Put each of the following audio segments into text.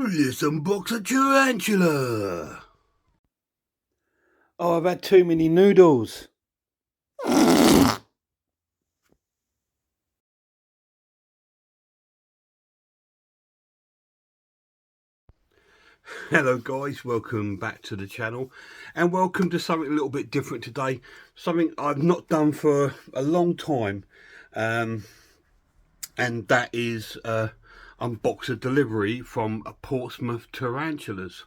Let's unbox a tarantula. Oh, I've had too many noodles. Hello guys, welcome back to the channel and welcome to something a little bit different today. Something I've not done for a long time, and that is unbox a delivery from Portsmouth Tarantulas.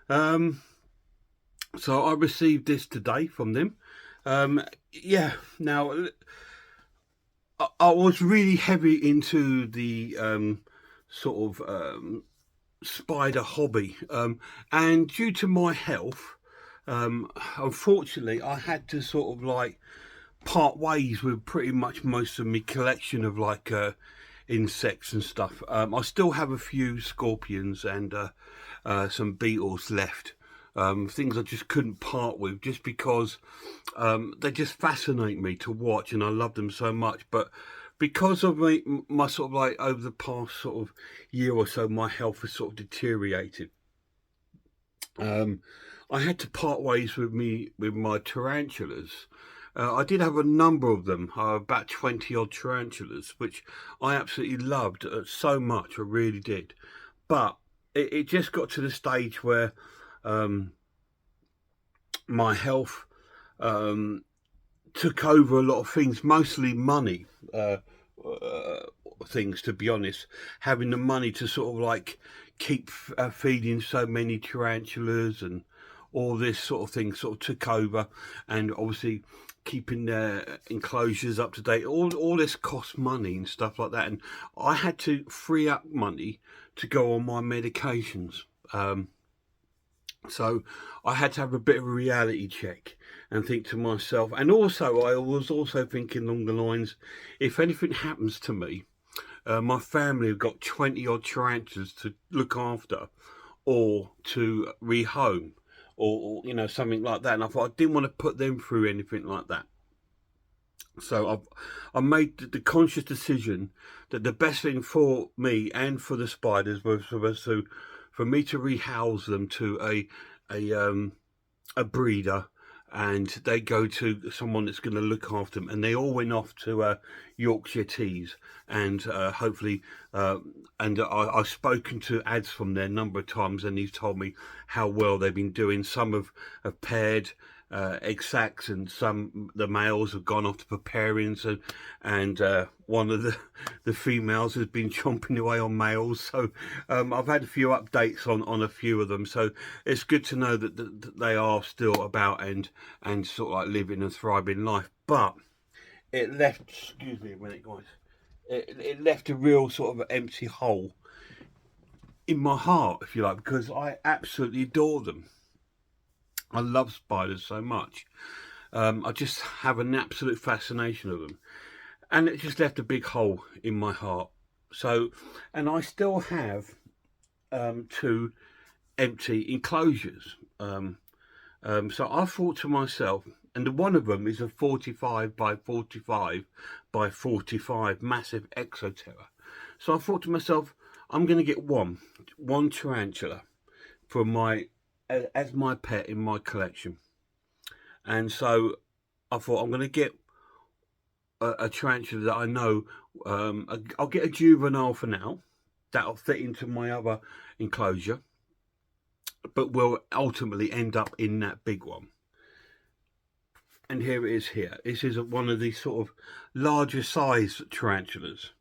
So I received this today from them. Yeah, now I was really heavy into the sort of spider hobby, and due to my health, unfortunately I had to sort of like part ways with pretty much most of my collection of like insects and stuff. I still have a few scorpions and some beetles left, things I just couldn't part with just because they just fascinate me to watch and I love them so much. But because of my sort of like over the past sort of year or so, my health has sort of deteriorated. I had to part ways with my tarantulas. I did have a number of them, about 20 odd tarantulas, which I absolutely loved so much. I really did. But it just got to the stage where my health took over a lot of things, mostly money things, to be honest. Having the money to sort of like keep feeding so many tarantulas and all this sort of thing sort of took over, and obviously keeping their enclosures up to date, all this costs money and stuff like that, and I had to free up money to go on my medications. So I had to have a bit of a reality check and think to myself, and also I was also thinking along the lines, if anything happens to me, my family have got 20 odd tarantulas to look after or to rehome, or you know, something like that, and I thought I didn't want to put them through anything like that. So I made the conscious decision that the best thing for me and for the spiders was for me to rehouse them to a breeder, and they go to someone that's going to look after them, and they all went off to Yorkshire Teas, and hopefully and I've spoken to ads from there a number of times, and he's told me how well they've been doing. Some have paired egg sacs, and the males have gone off to pairings, and one of the females has been chomping away on males. So I've had a few updates on a few of them, so it's good to know that they are still about and sort of like living a thriving life. But it left, excuse me a minute guys, it left a real sort of empty hole in my heart, if you like, because I absolutely adore them. I love spiders so much. I just have an absolute fascination of them, and it just left a big hole in my heart. So, and I still have two empty enclosures. So I thought to myself, and one of them is a 45 by 45 by 45 massive exoterra. So I thought to myself, I'm going to get one tarantula for my as my pet in my collection. And so I thought I'm going to get a tarantula that I know. I'll get a juvenile for now that'll fit into my other enclosure, but will ultimately end up in that big one. And here it is. Here, this is one of these sort of larger size tarantulas.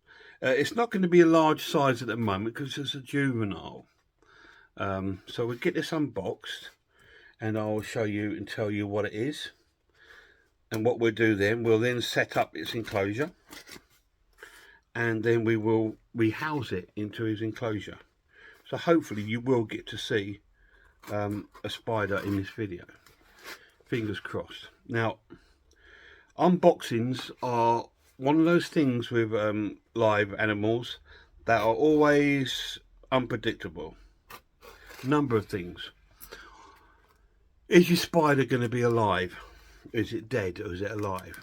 It's not going to be a large size at the moment because it's a juvenile. So we'll get this unboxed and I'll show you and tell you what it is. And what we'll do then, we'll then set up its enclosure, and then we will rehouse it into his enclosure. So hopefully you will get to see a spider in this video. Fingers crossed. Now, unboxings are one of those things with live animals that are always unpredictable. Number of things. Is your spider going to be alive? Is it dead or is it alive?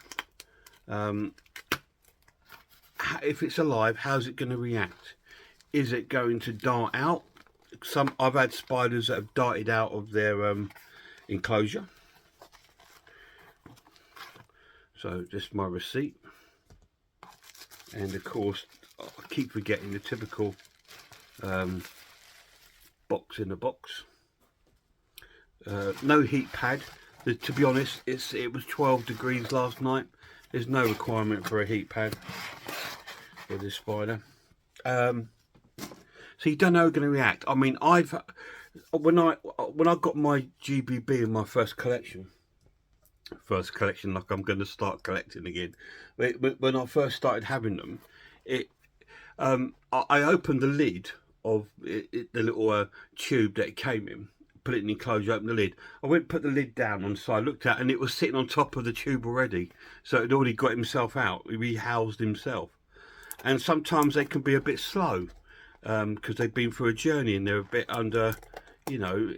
If it's alive, how's it going to react? Is it going to dart out I've had spiders that have darted out of their enclosure. So just my receipt, and of course I keep forgetting the typical box in the box. No heat pad. To be honest, it was 12 degrees last night. There's no requirement for a heat pad for this spider. So you don't know how it's going to react. I mean, when I got my GBB in my first collection, like I'm going to start collecting again. When I first started having them, I opened the lid of the little tube that it came in, put it in the enclosure, opened the lid. I went and put the lid down on the side, looked at it, and it was sitting on top of the tube already. So it had already got himself out. He rehoused himself. And sometimes they can be a bit slow because they've been through a journey and they're a bit under, you know,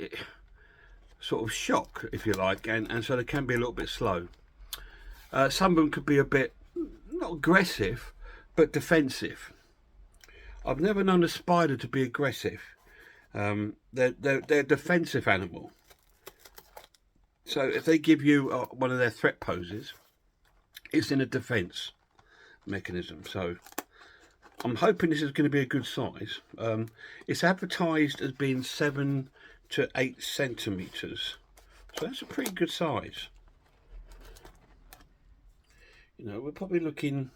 sort of shock, if you like, and so they can be a little bit slow. Some of them could be a bit, not aggressive, but defensive. I've never known a spider to be aggressive. They're a defensive animal. So if they give you one of their threat poses, it's in a defense mechanism. So I'm hoping this is going to be a good size. It's advertised as being 7 to 8 centimeters, so that's a pretty good size. You know, we're probably looking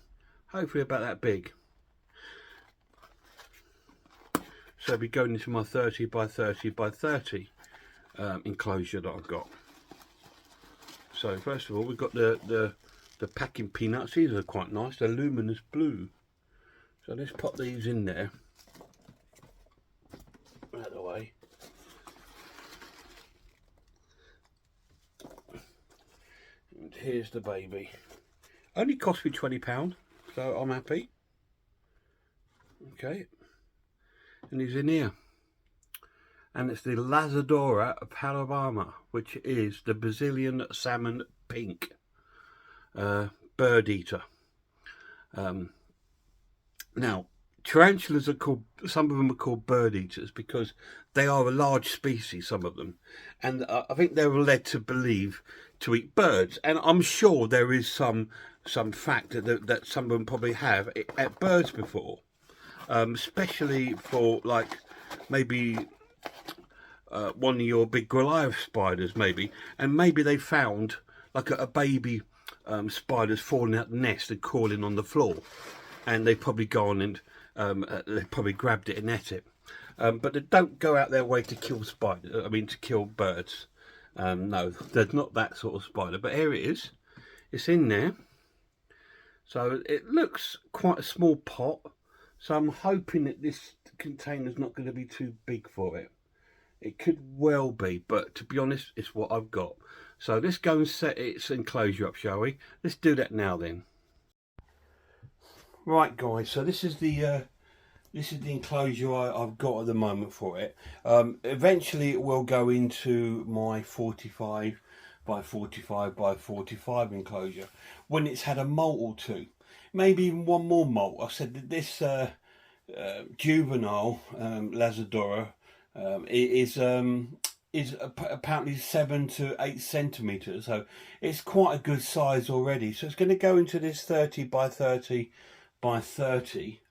hopefully about that big. So I'll be going into my 30 by 30 by 30 enclosure that I've got. So first of all, we've got the packing peanuts. These are quite nice. They're luminous blue. So let's pop these in there. Out of the way. And here's the baby. Only cost me £20, so I'm happy. Okay. And he's in here. And it's the Lazadora of Alabama, which is the Brazilian salmon pink bird eater. Now, tarantulas are called, some of them are called bird eaters because they are a large species, some of them. And I think they were led to believe to eat birds. And I'm sure there is some fact that some of them probably have ate birds before. Especially for like maybe one of your big Goliath spiders, maybe. And maybe they found like a baby spider's falling out the nest and crawling on the floor. And they've probably gone and they probably grabbed it and ate it. But they don't go out their way to kill spiders, to kill birds. No, there's not that sort of spider. But here it is. It's in there. So it looks quite a small pot. So I'm hoping that this container's not going to be too big for it. It could well be, but to be honest, it's what I've got. So let's go and set its enclosure up, shall we? Let's do that now then. Right, guys. So this is the enclosure I've got at the moment for it. Eventually, it will go into my 45 by 45 by 45 enclosure when it's had a molt or two, maybe even one more molt. I said that this juvenile Lazadora is apparently 7 to 8 centimeters, so it's quite a good size already. So it's going to go into this 30 by 30 by 30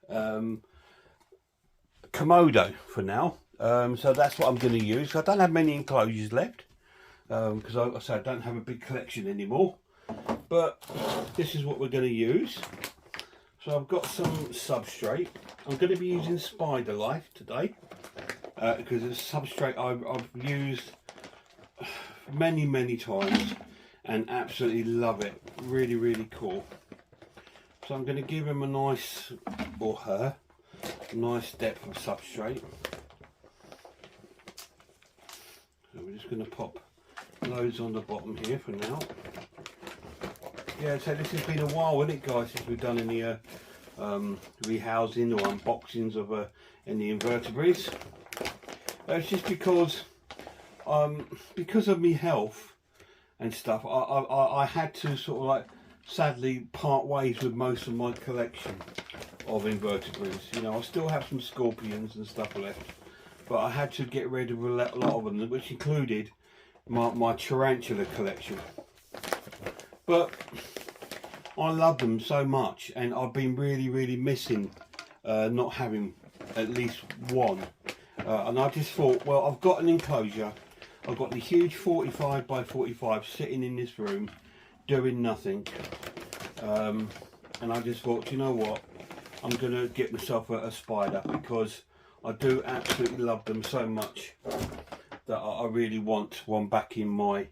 Komodo for now. So that's what I'm going to use. I don't have many enclosures left because I don't have a big collection anymore, but this is what we're going to use. So I've got some substrate. I'm going to be using Spider Life today because it's a substrate I've used many times and absolutely love it. Really, really cool. So I'm going to give him a nice, or her, a nice depth of substrate. So we're just going to pop loads on the bottom here for now. Yeah, so this has been a while, hasn't it, guys, since we've done any rehousing or unboxings of any invertebrates. It's just because of my health and stuff, I had to sort of like sadly part ways with most of my collection of invertebrates. You know, I still have some scorpions and stuff left, but I had to get rid of a lot of them, which included my tarantula collection. But I love them so much, and I've been really missing not having at least one. And I just thought, well, I've got an enclosure. I've got the huge 45 by 45 sitting in this room doing nothing. And I just thought, you know what, I'm going to get myself a spider, because I do absolutely love them so much that I really want one back in my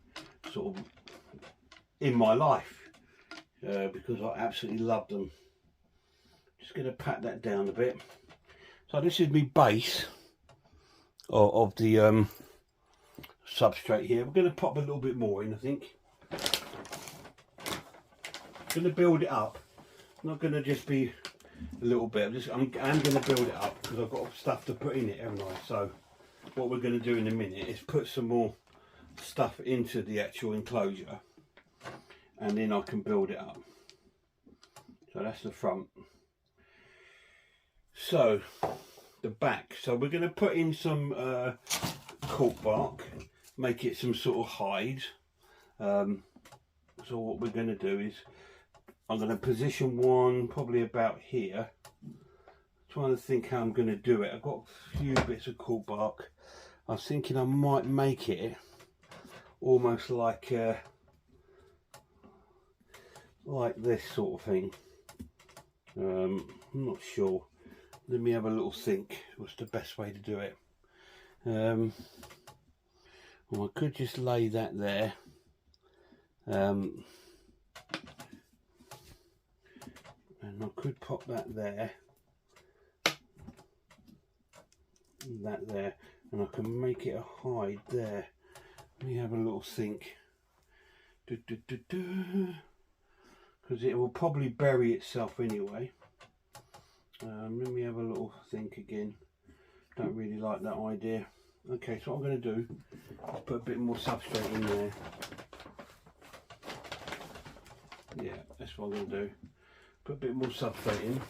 in my life, because I absolutely love them. Just going to pat that down a bit. So this is my base of the substrate here. We're going to pop a little bit more in, I think. I'm going to build it up. I'm not going to just be a little bit. I'm going to build it up, because I've got stuff to put in it, haven't I? So what we're going to do in a minute is put some more stuff into the actual enclosure, and then I can build it up. So that's the front. So the back. So we're going to put in some cork bark, make it some sort of hide. So what we're going to do is, I'm going to position one probably about here. Trying to think how I'm going to do it. I've got a few bits of cork bark. I was thinking I might make it almost like this sort of thing. I'm not sure. Let me have a little think. What's the best way to do it? Well, I could just lay that there. And I could pop that there, and that there, and I can make it a hide there. Let me have a little think. Because it will probably bury itself anyway. Let me have a little think again. Don't really like that idea. Okay, so what I'm going to do is put a bit more substrate in there. Yeah, that's what I'm going to do. Put a bit more substrate in.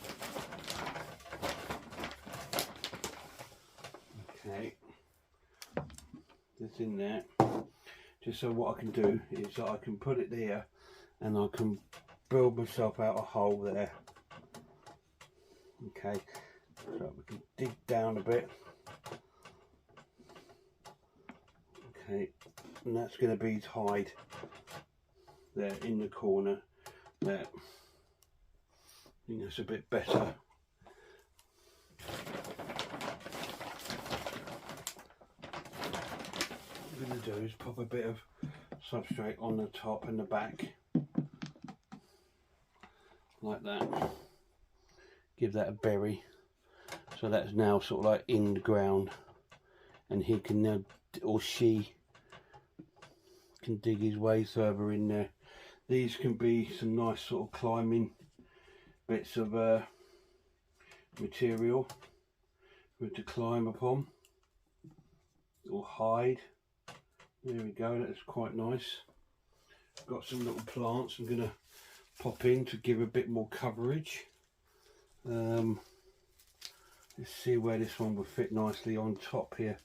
Okay, that's in there. Just so what I can do is that I can put it there, and I can build myself out a hole there. Okay, so we can dig down a bit. Okay, and that's going to be his hide there in the corner there. I think that's a bit better. What I'm going to do is pop a bit of substrate on the top and the back, like that. Give that a bury, so that's now sort of like in the ground, and he can now, or she can dig his way further in there. These can be some nice sort of climbing bits of material for it to climb upon or hide. There we go, that's quite nice. Got some little plants I'm going to pop in to give a bit more coverage. Let's see where this one will fit nicely on top here.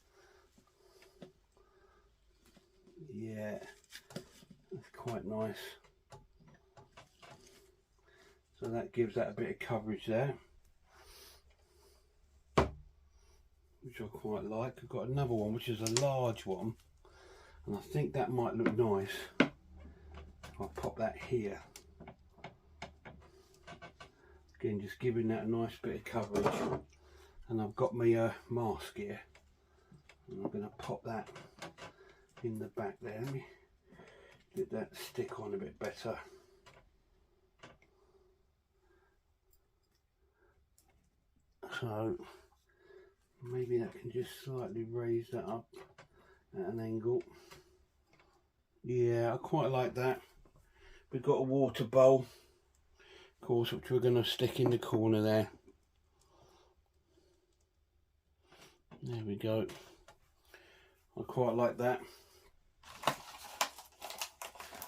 Yeah, that's quite nice. So that gives that a bit of coverage there, which I quite like. I've got another one which is a large one, and I think that might look nice. I'll pop that here. Again, just giving that a nice bit of coverage. And I've got my mask here, and I'm going to pop that in the back there. Let me get that stick on a bit better. So maybe that can just slightly raise that up at an angle. Yeah, I quite like that. We've got a water bowl, of course, which we're going to stick in the corner there. There we go. I quite like that.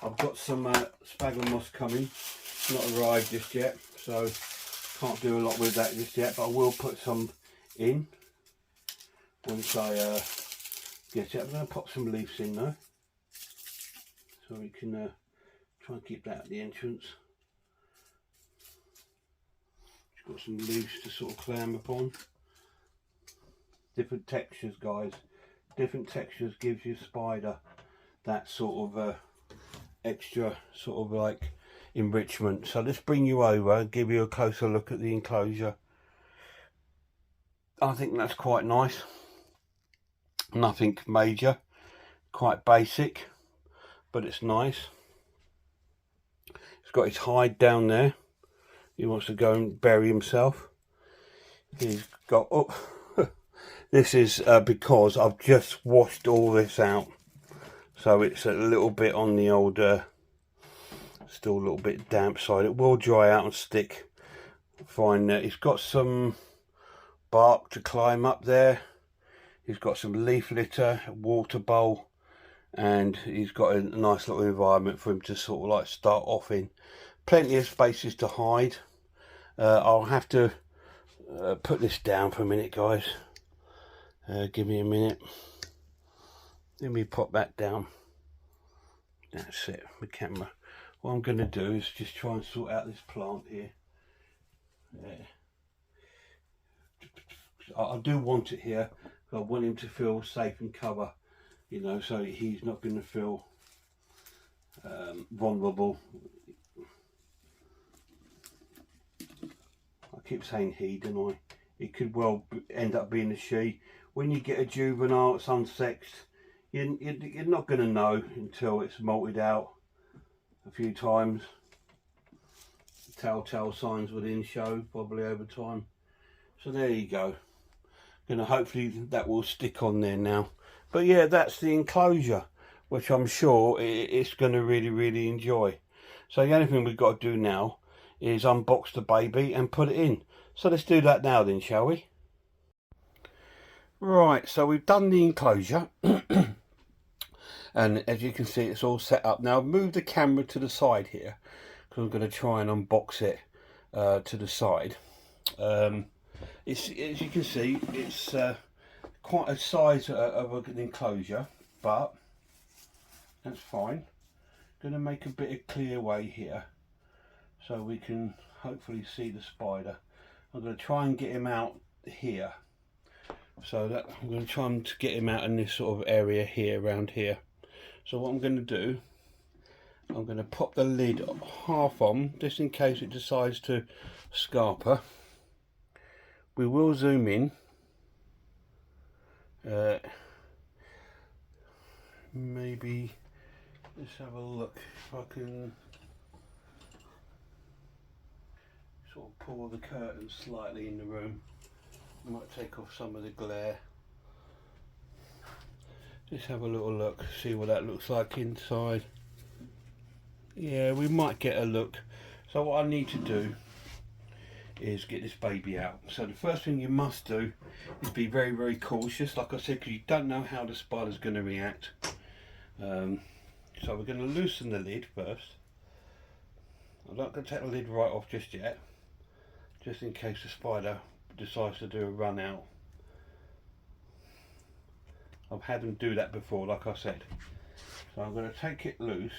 I've got some sphagnum moss coming. It's not arrived just yet, so can't do a lot with that just yet, but I will put some in. once I get it. I'm going to pop some leaves in though, so we can try and keep that at the entrance. It's got some leaves to sort of climb upon. Different textures, guys. Different textures gives your spider that sort of extra sort of like enrichment. So let's bring you over and give you a closer look at the enclosure. I think that's quite nice. Nothing major, quite basic, but it's nice. He's got his hide down there. He wants to go and bury himself. He's got this is because I've just washed all this out, so it's a little bit on the old still a little bit damp side. It will dry out and stick fine there. He's got some bark to climb up there. He's got some leaf litter, a water bowl, and he's got a nice little environment for him to sort of like start off in. Plenty of spaces to hide. I'll have to put this down for a minute, guys. Give me a minute. Let me pop that down. That's it, the camera. What I'm going to do is just try and sort out this plant here. I do want it here. I want him to feel safe and cover, you know, so he's not going to feel vulnerable. I keep saying he, don't I? It could well end up being a she. When you get a juvenile, it's unsexed. You're not going to know until it's molted out a few times. Telltale signs within show probably over time. So there you go. Hopefully that will stick on there now. But yeah, that's the enclosure, which I'm sure it's going to really enjoy. So the only thing we've got to do now is unbox the baby and put it in. So let's do that now then, shall we? Right, so we've done the enclosure. And as you can see, it's all set up. Now I've moved the camera to the side here, because I'm going to try and unbox it to the side. It's, as you can see, it's quite a size of an enclosure, but that's fine. Going to make a bit of clear way here so we can hopefully see the spider. I'm going to try and get him out here, so that I'm going to try and get him out in this sort of area here, around here. So what I'm going to do, I'm going to pop the lid half on, just in case it decides to scarper. We will zoom in. Maybe let's have a look if I can sort of pull the curtain slightly in the room. I might take off some of the glare. Just have a little look, see what that looks like inside. Yeah, we might get a look. So what I need to do is get this baby out. So the first thing you must do is be very cautious, like I said, because you don't know how the spider's going to react. So we're going to loosen the lid first. I'm not going to take the lid right off just yet, just in case the spider decides to do a run out. I've had them do that before, like I said. So I'm going to take it loose.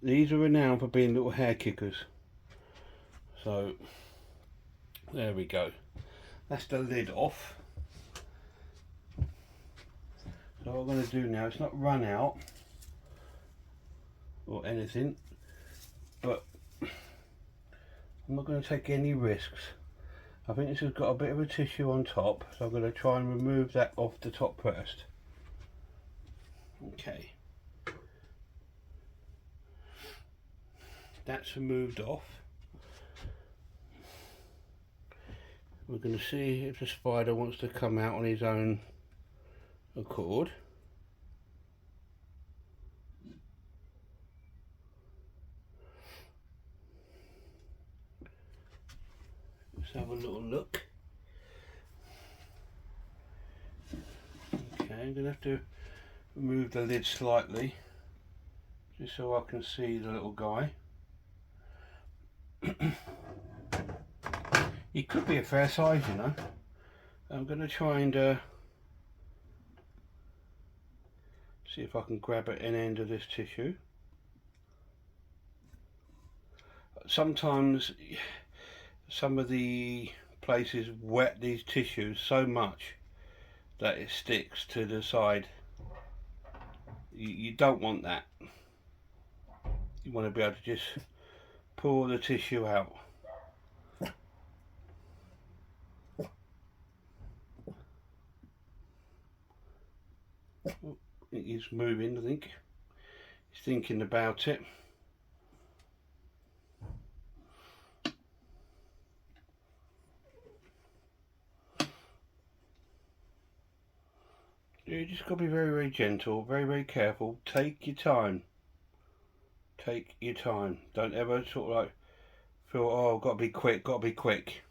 These are renowned for being little hair kickers. So there we go. That's the lid off. So what I'm going to do now, it's not run out or anything, but I'm not going to take any risks. I think this has got a bit of a tissue on top, so I'm going to try and remove that off the top first. Okay. That's removed off. We're going to see if the spider wants to come out on his own accord. Let's have a little look. Okay, I'm going to have to remove the lid slightly, just so I can see the little guy. He could be a fair size, you know. I'm going to try and see if I can grab an end of this tissue. Sometimes some of the places wet these tissues so much that it sticks to the side. You don't want that. You want to be able to just pull the tissue out. He's moving, I think. He's thinking about it. You just got to be very, very gentle, very, very careful. Take your time. Take your time. Don't ever sort of like feel, oh, got to be quick, got to be quick.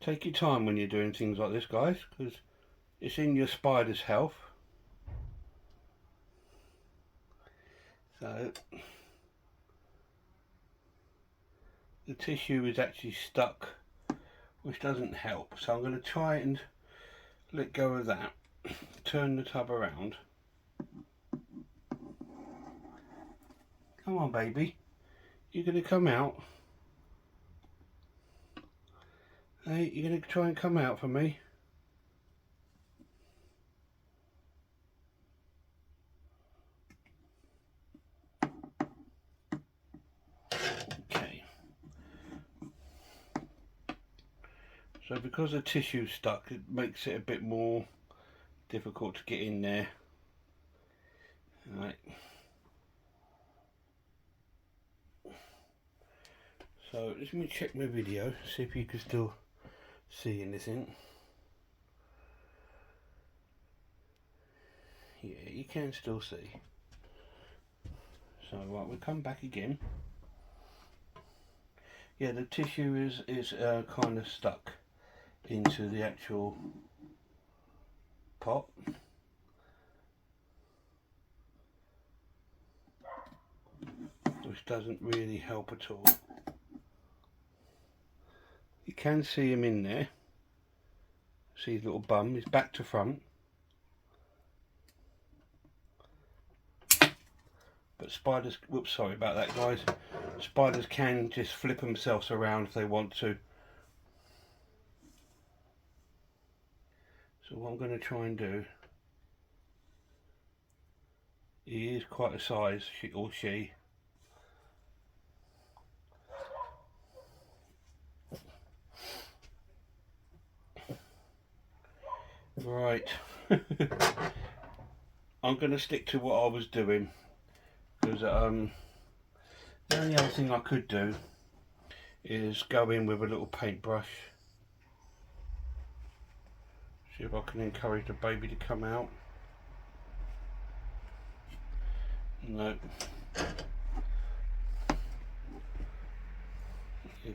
Take your time when you're doing things like this, guys, because it's in your spider's health. So the tissue is actually stuck, which doesn't help. So I'm going to try and let go of that. Turn the tub around. Come on, baby. You're going to come out. Hey, you're going to try and come out for me. Okay. So because the tissue's stuck, it makes it a bit more difficult to get in there. Right. So let me check my video, see if you can still see anything. Yeah, you can still see. So right, we'll come back again. Yeah, the tissue is kind of stuck into the actual pot. Which doesn't really help at all. You can see him in there. See his little bum, he's back to front. But spiders, whoops, sorry about that, guys. Spiders can just flip themselves around if they want to. So what I'm going to try and do, he is quite a size, she. Right. I'm going to stick to what I was doing, because the only other thing I could do is go in with a little paintbrush. See if I can encourage the baby to come out. No.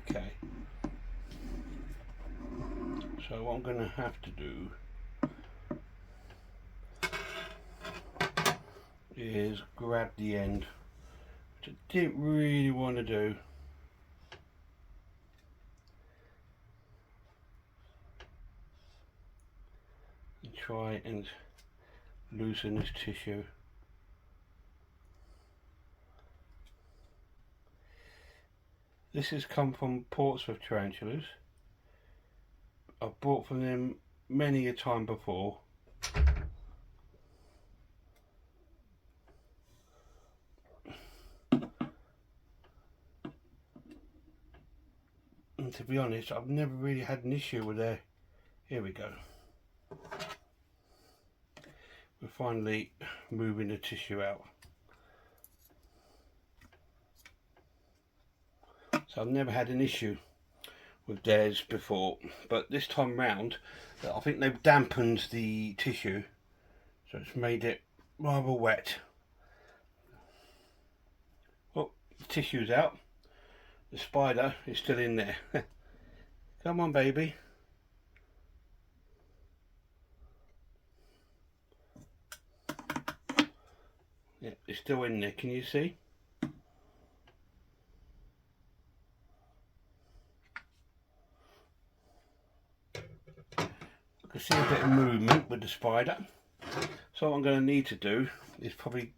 Okay. So what I'm going to have to do is grab the end, which I didn't really want to do. And try and loosen this tissue. This has come from Portsmouth Tarantulas. I've bought from them many a time before. And to be honest, I've never really had an issue with their... Here we go. We're finally moving the tissue out. So I've never had an issue with theirs before, but this time round I think they've dampened the tissue, so it's made it rather wet. Well, the tissue's out, the spider is still in there. Come on, baby. Yeah, it's still in there, can you see? can see a bit of movement with the spider. So what I'm going to need to do is probably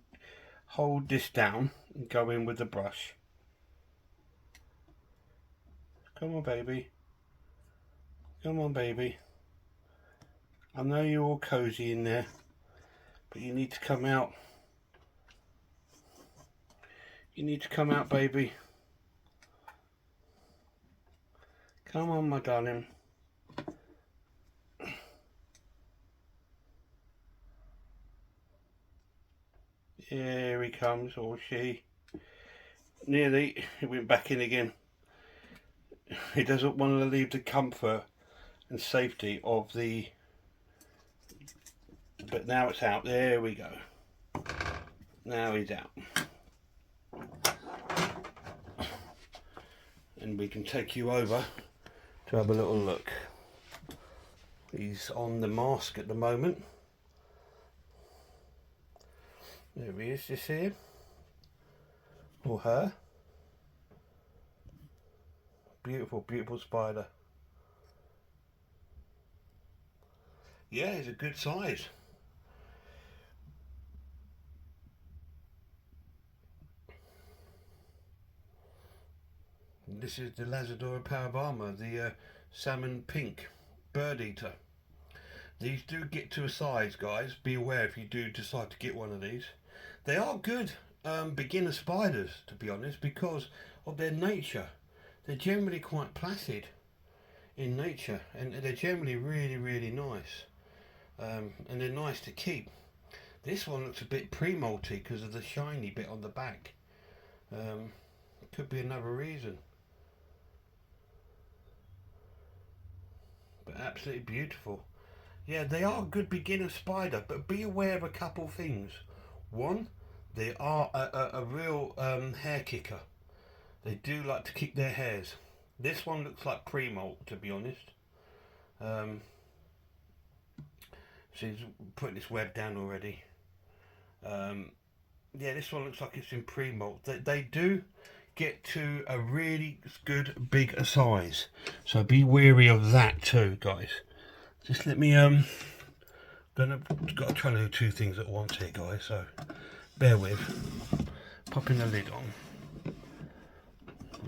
hold this down and go in with the brush. Come on, baby. Come on, baby. I know you're all cozy in there, but you need to come out. You need to come out, baby. Come on, my darling. Here he comes, or she. Nearly, he went back in again. He doesn't want to leave the comfort and safety of the... But now it's out. There we go. Now he's out. And we can take you over to have a little look. He's on the mask at the moment. There he is, just here. Or her. Beautiful, beautiful spider. Yeah, he's a good size. This is the Lazadora Parabarma, the salmon pink bird eater. These do get to a size, guys. Be aware if you do decide to get one of these. They are good beginner spiders, to be honest, because of their nature. They're generally quite placid in nature, and they're generally really, really nice. And they're nice to keep. This one looks a bit pre-molty because of the shiny bit on the back. Could be another reason. But absolutely beautiful. Yeah, they are a good beginner spider, but be aware of a couple things. One, they are a real hair kicker. They do like to kick their hairs. This one looks like pre-molt, to be honest. She's putting this web down already. Yeah, this one looks like it's in pre-molt. They do get to a really good big size, so be wary of that too, guys. Just let me got to try to do two things at once here, guys, so bear with. Popping the lid on.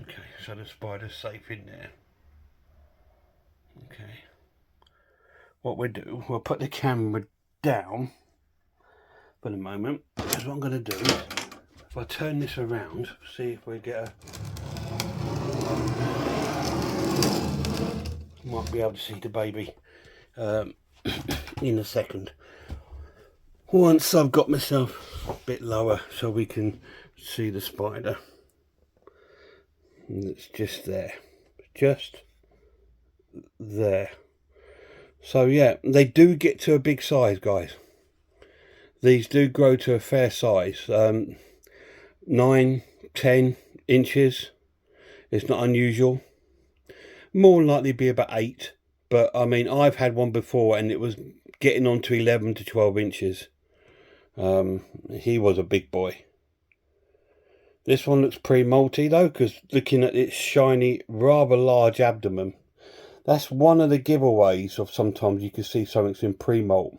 Okay, so the spider's safe in there. Okay, what we'll do, we'll put the camera down for the moment, because what I'm going to do is, if I turn this around, see if we get a... Might be able to see the baby in a second. Once I've got myself a bit lower so we can see the spider. And it's just there. Just there. So yeah, they do get to a big size, guys. These do grow to a fair size. 9, 10 inches. It's not unusual. More likely be about 8. But I mean, I've had one before and it was getting on to 11 to 12 inches. He was a big boy. This one looks pre-molty though, because looking at its shiny, rather large abdomen. That's one of the giveaways of sometimes you can see something's in pre-molt.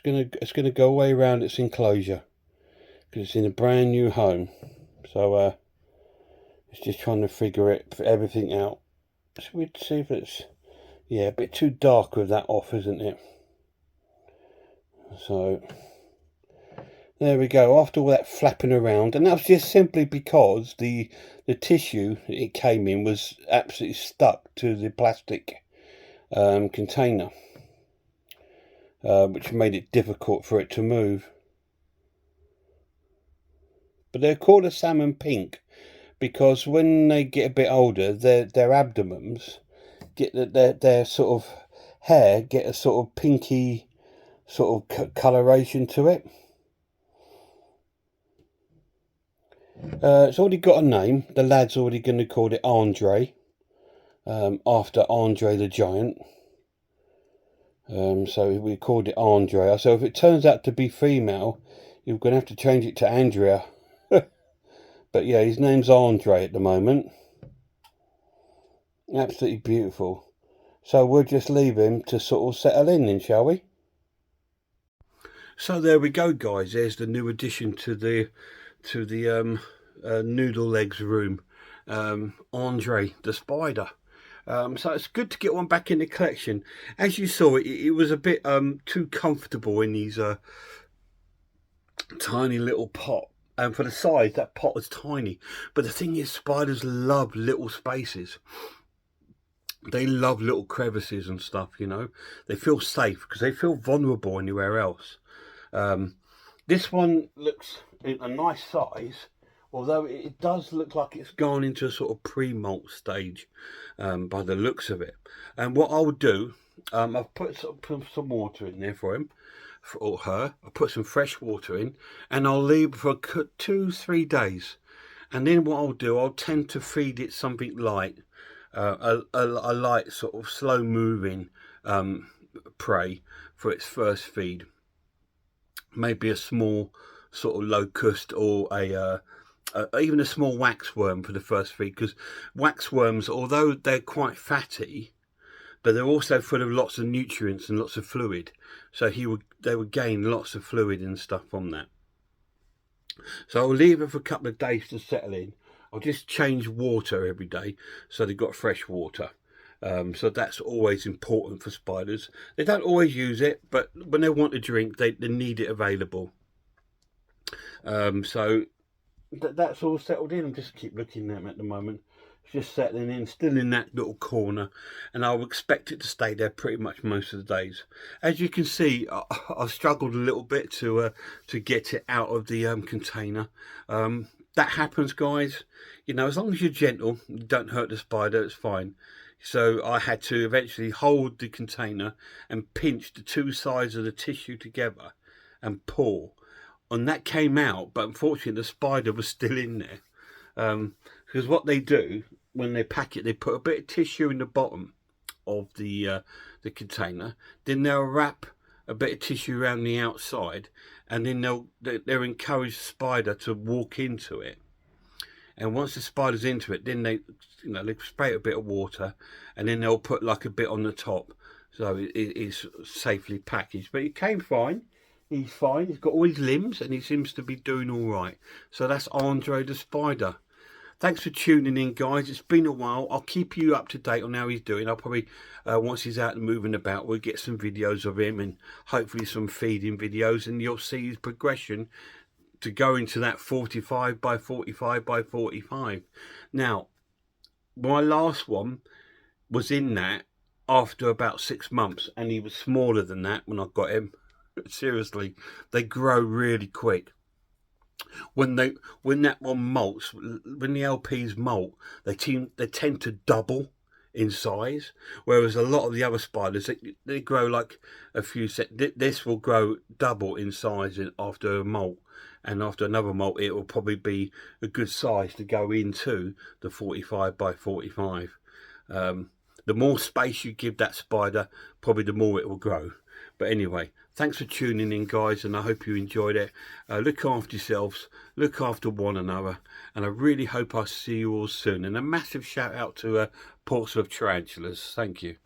It's gonna go away around its enclosure because it's in a brand new home. So it's just trying to figure everything out. So we'd see if it's, yeah, a bit too dark with that off, isn't it? So there we go. After all that flapping around, and that's just simply because the tissue it came in was absolutely stuck to the plastic container, which made it difficult for it to move. But they're called a salmon pink because when they get a bit older, their abdomens get their sort of hair get a sort of pinky sort of coloration to it. It's already got a name. The lad's already going to call it Andre, after Andre the Giant. So we called it Andrea. So if it turns out to be female, you're going to have to change it to Andrea. But yeah, his name's Andre at the moment. Absolutely beautiful. So we'll just leave him to sort of settle in then, shall we? So there we go, guys. There's the new addition to the noodle legs room, Andre the spider. So it's good to get one back in the collection. As you saw, it was a bit too comfortable in these tiny little pot. And for the size, that pot was tiny. But the thing is, spiders love little spaces. They love little crevices and stuff, you know. They feel safe because they feel vulnerable anywhere else. This one looks a nice size, although it does look like it's gone into a sort of pre-molt stage by the looks of it. And what I'll do, I've put some water in there for him, or her. I'll put some fresh water in, and I'll leave for 2-3 days. And then what I'll do, I'll tend to feed it something light, a light sort of slow moving prey for its first feed. Maybe a small sort of locust or even a small waxworm for the first feed, because waxworms, although they're quite fatty, but they're also full of lots of nutrients and lots of fluid, so they would gain lots of fluid and stuff from that. So I'll leave it for a couple of days to settle in. I'll just change water every day so they've got fresh water. So that's always important for spiders. They don't always use it, but when they want a drink, they need it available. So that's all settled in. I'm just keep looking at them at the moment. It's just settling in, still in that little corner, and I'll expect it to stay there pretty much most of the days. As you can see, I've struggled a little bit to get it out of the container. That happens, guys. You know, as long as you're gentle, you don't hurt the spider, it's fine. So I had to eventually hold the container and pinch the two sides of the tissue together and pull. And that came out, but unfortunately the spider was still in there. Because what they do when they pack it, they put a bit of tissue in the bottom of the container. Then they'll wrap a bit of tissue around the outside, and then they'll encourage the spider to walk into it. And once the spider's into it, then they spray a bit of water, and then they'll put like a bit on the top, so it's safely packaged. But it came fine. He's fine. He's got all his limbs, and he seems to be doing all right. So that's Andre the spider. Thanks for tuning in, guys. It's been a while. I'll keep you up to date on how he's doing. I'll probably, once he's out and moving about, we'll get some videos of him and hopefully some feeding videos, and you'll see his progression to go into that 45 by 45 by 45. Now, my last one was in that after about 6 months, and he was smaller than that when I got him. Seriously, they grow really quick. When that one molts, when the LPs molt, they tend to double in size, whereas a lot of the other spiders, they grow like a few this will grow double in size after a molt, and after another molt it will probably be a good size to go into the 45 by 45. The more space you give that spider, probably the more it will grow. But anyway, thanks for tuning in, guys, and I hope you enjoyed it. Look after yourselves, look after one another, and I really hope I see you all soon. And a massive shout out to Portsmouth Tarantulas. Thank you.